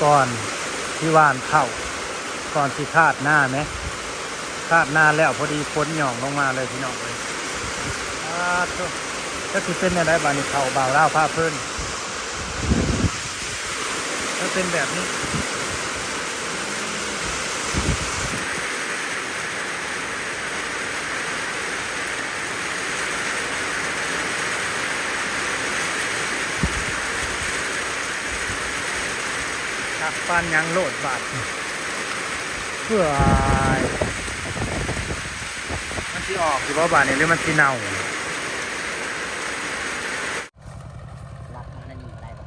ก่อนที่ว่านเข้าก่อนที่คาดหน้าไหมคาดหน้าแล้วพอดีฝนหย่องลงมาเลยพี่น้องเลยก็คือเป็นอะไรบ้านี้เขาบ่าวเล่าผ้าเพิ่นก็เป็นแบบนี้ตักปันยังโลดบาดเพื่อมันที่ออกหรือว่าบาดนี่หรือมันที่เน่าหลักมานั่นนี่อะไรวะ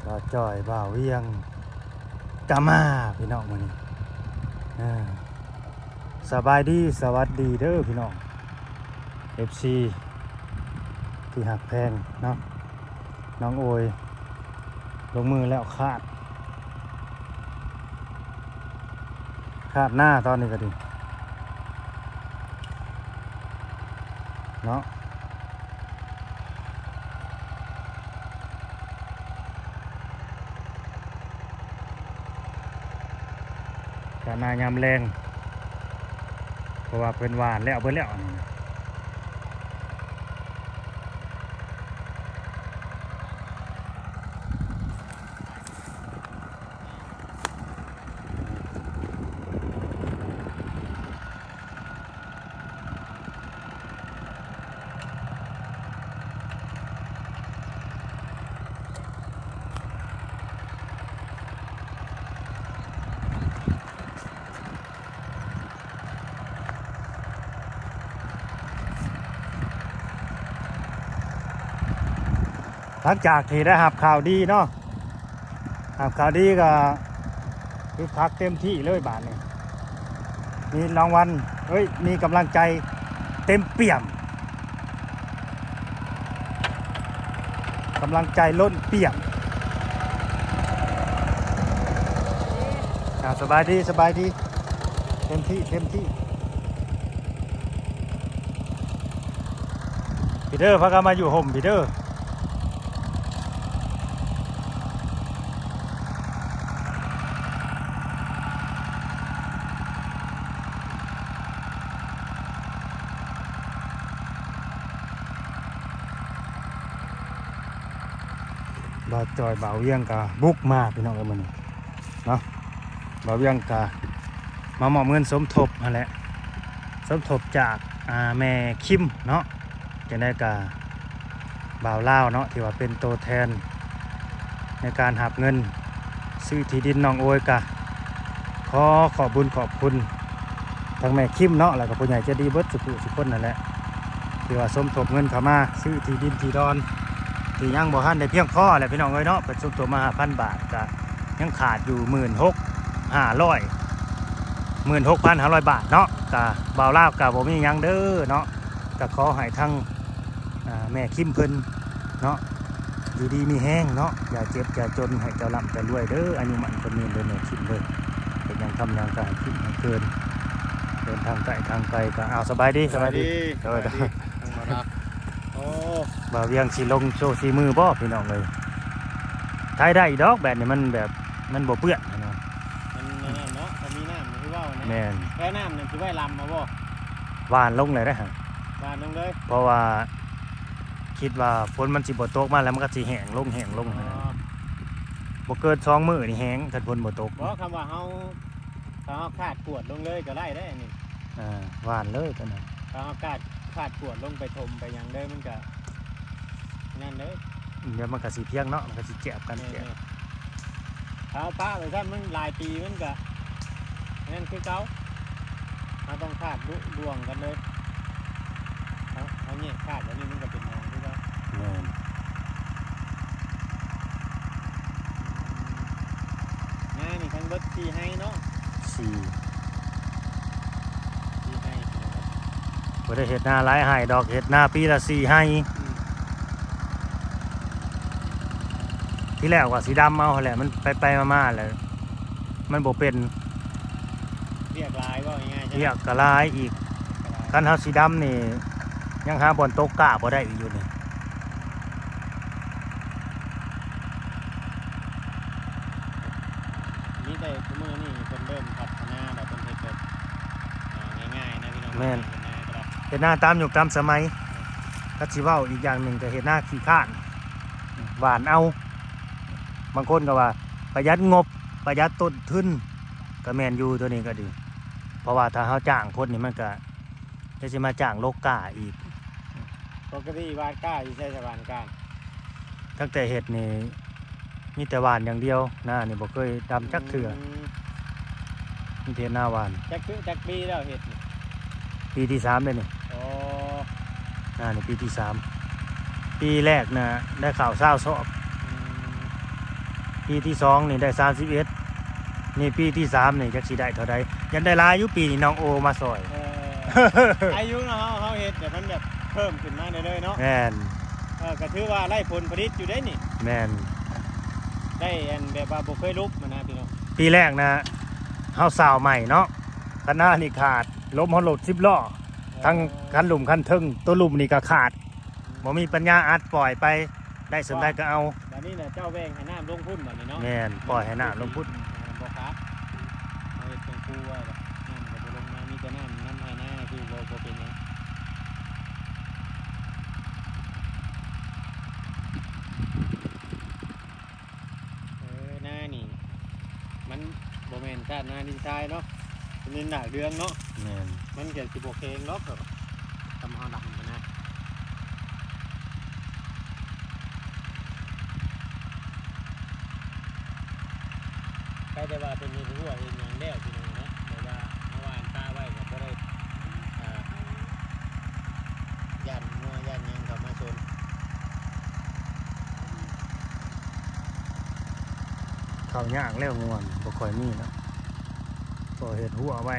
บ่าวจ่อยบ่าวเวียงกามาพี่น้องมื้อนี้สบายดีสวัสดีเด้อพี่น้อง FC ที่หักแพงเนาะน้องโอยลงมือแล้วคาดหน้าตอนนี้ก็ดีเนาะคาดหน้ายามแรงเพราะว่าเพิ่นหวานแล้วเพิ่นแล้วหลังจากที่ได้หับข่าวดีเนาะหับข่าวดีก็คือพักเต็มที่เลยบาทนี่มีรางวัลมีกำลังใจเต็มเปี่ยมกำลังใจล้นเปี่ยมสบายดีเต็มที่พีเตอร์พักมาอยู่ห่มพีเตอร์บ่าวจอยบ่าวเวียงกะบุกมาพี่น้องเอ้ยมื้อนี้เนาะบ่าวเวียงกะมามอบเงินสมทบนั่นแหละสมทบจากแม่คิมเนาะจะได้กะบ่าวลาวเนาะที่ว่าเป็นตัวแทนในการหับเงินซื้อที่ดินน้องโอยกะขอบบุญขอบคุณทางแม่คิมเนาะแล้วก็ผู้ใหญ่ใจดีเบิดสุขคนนั่นแหละที่ว่าสมทบเงินเข้ามาซื้อที่ดินที่ดอนที่ยังบ่ทันได้เพียงพอแหละพี่น้องเอ้ยเนาะเป็นสมทบมา 5,000 บาทก็ยังขาดอยู่ 16,500 บาทเนาะก็บ่าวลาวก็บ่มีหยังเด้อเนาะก็ขอให้ทั้งแม่คิมเพิ่นเนาะอยู่ดีมีแห้งเนาะอย่าเจ็บอย่าจนให้เจ้าร่ำเจ้ารวยเด้ออายุมันคนนี้เด้อแม่คิมเด้อเป็นยังทำยังก็ให้คิดให้เกินเดินทางไกลก็เอาสบายดีเด้อโอ้บ่าวเวียงสิลงโชว์สีมือบ่พี่น้องเลยถ่ายได้ดอกแบบนี้มันแบบมันบ่เปื้อนเนาะมันเนาะถ้ามีน้ำมันคือว่าวนะแม่นแค่น้ำนั่นคือไว้ลำมาบ่หวานลงเลยนะฮะหวานลงเลยเพราะว่าคิดว่าฝนมันสิบ่ตกมาแล้วมันก็สิแห้งลงนะบ่เกิน2 มื้อนี่แห้งถ้าฝนบ่ตกบ่คำว่าเฮาขาดกวดลงเลยก็ได้นี่หวานเลยตอนนั้นถ้าเฮาขาดกวดลงไปถมไปหยังเด้อมันก็นั่นเด้อเดี๋ยวมันก็สิเพียงเนาะมันก็สิแจบกันแจบถ้าป้าไปท่านมันหลายปีมันก็นั่นคือเก่าเราต้องขาดดวงกันเลยเขาเนี่ยขาดแล้วนี่มันก็เป็นนองที่ว่านี่ทั้งเบิด4ให้เนาะ4ให้บ่ได้เฮ็ดหน้าหลายให้ดอกเฮ็ดหน้าปีละ4ให้ที่แรกว่าสีดำเอาแหละมันไปมาเลยมันบ่เป็นเรียกลายว่าง่ายๆเรียกกระลายอีกคันเฮาสีดำนี่ยังหาบ่อนตกกะบ่ได้อีกอยู่นี่ แม่น เฮ็ดนาก็ได้ เฮ็ดหน้าตามยุคตามสมัยก็สิเว้าอีกอย่างหนึ่งก็เฮ็ดหน้าขี้ข้านหวานเอาบางคนก็ว่าประหยัดงบประหยัดต้นทุนก็แม่นอยู่ตัวนี้ก็ดี เพราะว่าถ้าเฮาจ้างคนนี่มันก็จะสิมาจ้างโลกกาอีก ปกติบ้านกล้าอยู่ใช่บ้านกล้า ตั้งแต่เฮ็ดนี่มีแต่หวานอย่างเดียวหน้านี่บ่เคยดำจักเทื่อมีแต่หน้าหวาน จักปีแล้วเฮ็ดนี่ ปีที่3เลยนี่ โอ้ หน้านี่ปีที่3ปีแรกนะได้ข่าว20สอบ อืม ปีที่2นี่ได้31นี่ปีที่3นี่จักสิได้เท่าใดยันได้หลายอยู่ปีนี้น้องโอมาซอย อายุเนาะเฮาเฮ็ดแต่มันแบบเพิ่มขึ้นมาเรื่อยๆเนาะ แม่น ก็ถือว่าไล่ผลผลิตอยู่ได้นี่ แม่น ได้อันแบบว่าบ่เคยลุกมานะพี่น้อง ปีแรกนะเฮาสาวใหม่เนาะคันหน้านี่ขาดล้มเฮาโหลด10ล้อทั้งคันหลุมคันทึงตัวหลุมนี่ก็ขาดบ่มีปัญญาอัดปล่อยไปได้สมได้ก็เอา บัดนี้น่ะเจ้าแว่งให้น้ำลงพุ่นบัดนี้เนาะ แม่นปล่อยให้น้ำลงพุทธ บ่ครับเอาเฮ็ดเป็นคู่ไว้แบบน้ำก็บ่ลงมามีแต่น้ำให้หน้าคือบ่เป็นหยังหน้านี่มันบ่แม่นชาติหน้าดินทรายเนาะเป็นหน้าเรืองเนาะ แม่น มันเกิดสิบโอเคงล็อกแบบทำเอาดำไปนะใครแต่ว่าเป็นมีหัวเองอย่างเดียวพี่น้องเนาะแต่ว่าเมื่อวานตาไว้ก็บ่ได้ยันงัวยันยังเข้ามาชน เข้ายากแล้วง่วนบ่ค่อยมีนะก็เฮ็ดหัวไว้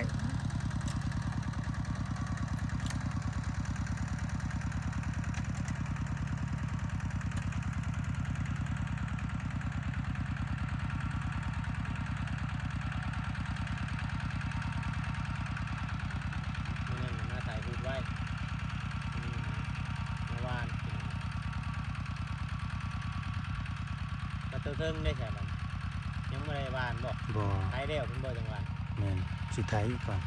นี่นั่นมาถ่ายรูปไว้นี่เมื่อวานกระตุ้นเทิงได้ใช่ไหมยังไม่ได้วานบอก บ่ ไทยเดียวเพิ่นบ่จังหวะ แม่นสิไทยก่อน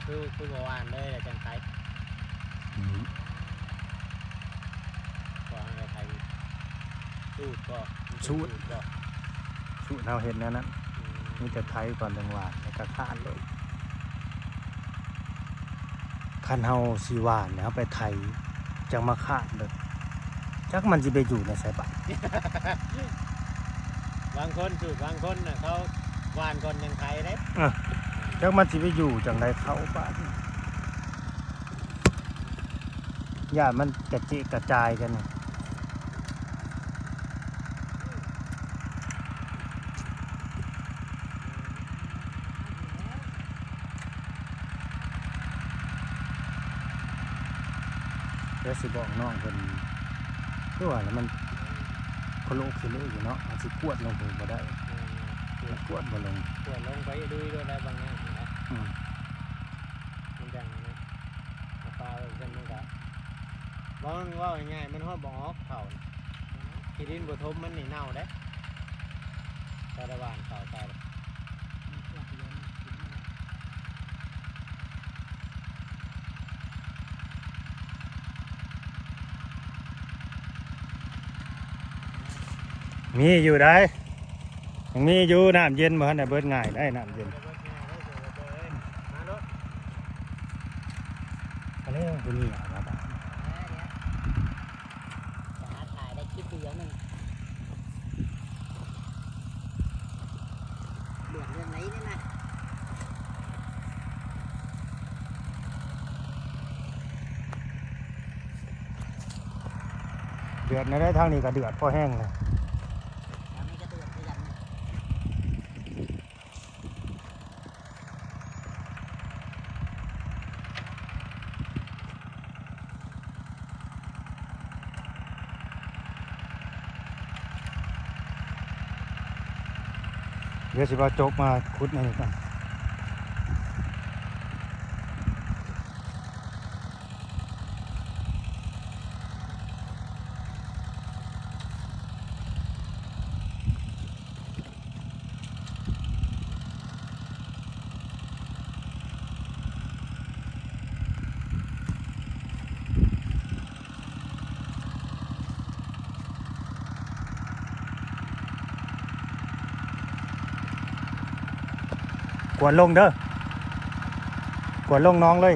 คือบ่วานเลยแล้วจังไทย อืม ก็อะไรไทยสูตรก็ สูตร ก็ สูตรเฮาเฮ็ดแนวนั้นมีแต่ไทยก่อนจังหวะแล้วก็คาดเลยคันเฮาสิหวานเนี่ยเฮาไปไทยจังมาคาดเลยจักมันสิไปอยู่ในไสบัด บางคนสูตรบางคนน่ะเขาวานก่อนยังไทยเด้ จักมันสิไปอยู่จังไดเข้าบ้านญาติมันกระจิกระจายกันนี่เดี๋ยวสิบอกน้องเพิ่นคือว่าแล้วมันคนโลกคือเลยอยู่เนาะมันสิกวดลงหูบ่ได้มันกวดบ่ลง ปวดลงไปดูด้วยได้บางอย่างนะ อืม มันจังนะเอาปลาไว้กันมันก็บ่มันว่าง่ายๆมันฮอดบ่ออกเข่าน่ะที่ดินบ่ทมมันนี่เน่าเด้ตาละวานเข่าตาย มีอยู่ได้ยังมีอยู่น้ำเย็นบ่ทันได้เบิดง่ายได้น้ำเย็นก็เลยบ่มีอ่ะครับ ถ่ายได้คลิปเดียวนึงเดือดเรื่องไหนนี่นะ เดือดในได้ทางนี้ก็เดือดพอแห้งเลย อันนี้ก็เดือดไปยัน เดี๋ยวสิว่าโจกมาขุดในนี้กัน กวนลงเด้อกวนลงน้องเลย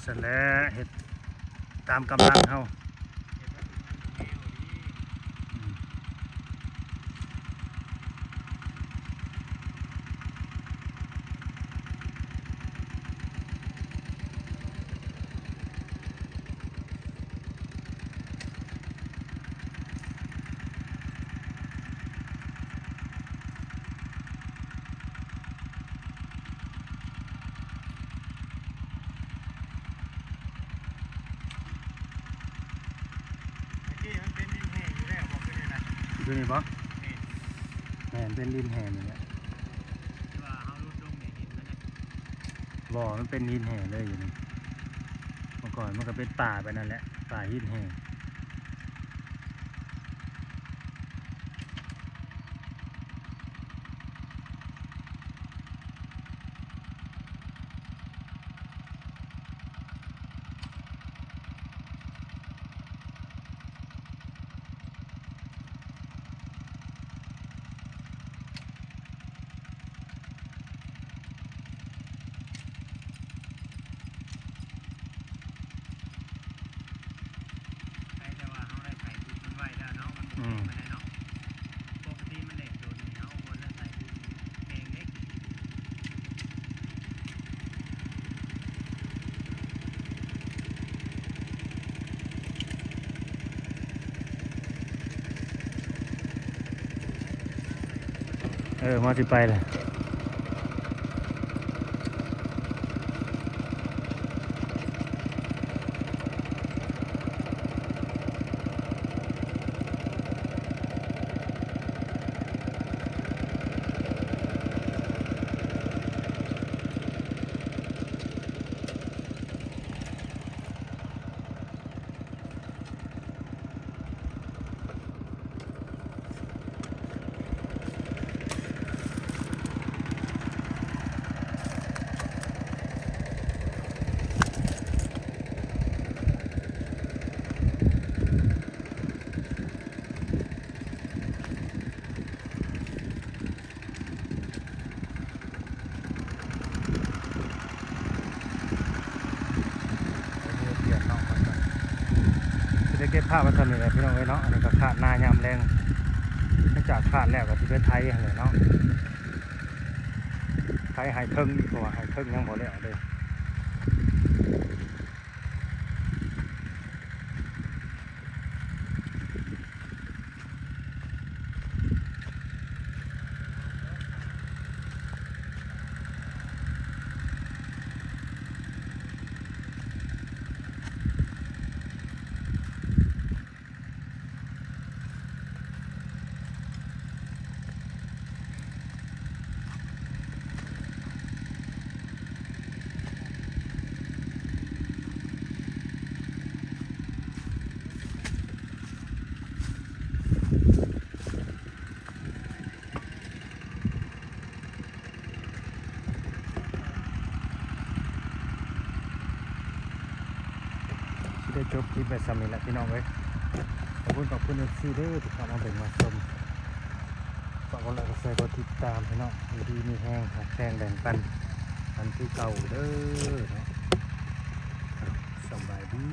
ซั่นแหละเฮ็ดตามกำลังเฮาอืมมันเป็นดินแห้งอยู่แล้วบอกเป็นไงนะ อยู่นี่บ่ นี่ แม่นเป็นดินแห้งนี่แหละ ที่ว่าเฮาลุดลงเนี่ยเห็นมันเนี่ย บ่มันเป็นดินแห้งเลยอยู่นี่เมื่อก่อนมันก็เป็นป่าไปนั่นแหละป่าหินแห้งใครจะว่าเฮาได้ไถดินมันไว้แล้วเนาะมันบ่เป็นไปได้เนาะปกติมันเล็กโดนเฮาบ่ได้ไถดินแห้งเล็ก มาสิไปเลยเดี๋ยวน้องมันจะได้เก็บภาพมาทำนี่แหละพี่น้องเอ้ยเนาะอันนี้ก็ขาดหน้ายามแรงนอกจากขาดแล้วก็ที่ไปไทยอะไรเนาะไทยหายเทิงดีกว่าหายเทิงยังบ่แล้วเลยได้จบคลิปไปสำเร็จแล้วพี่น้องเว้ยขอบคุณซีเด้อที่เข้ามาเป็นมาชมฝากกดไลค์กดแชร์กดติดตามพี่น้องอยู่ดีมีแห้งหักแห้งแบ่งปันกันที่เก่าเด้อเนาะสบายดี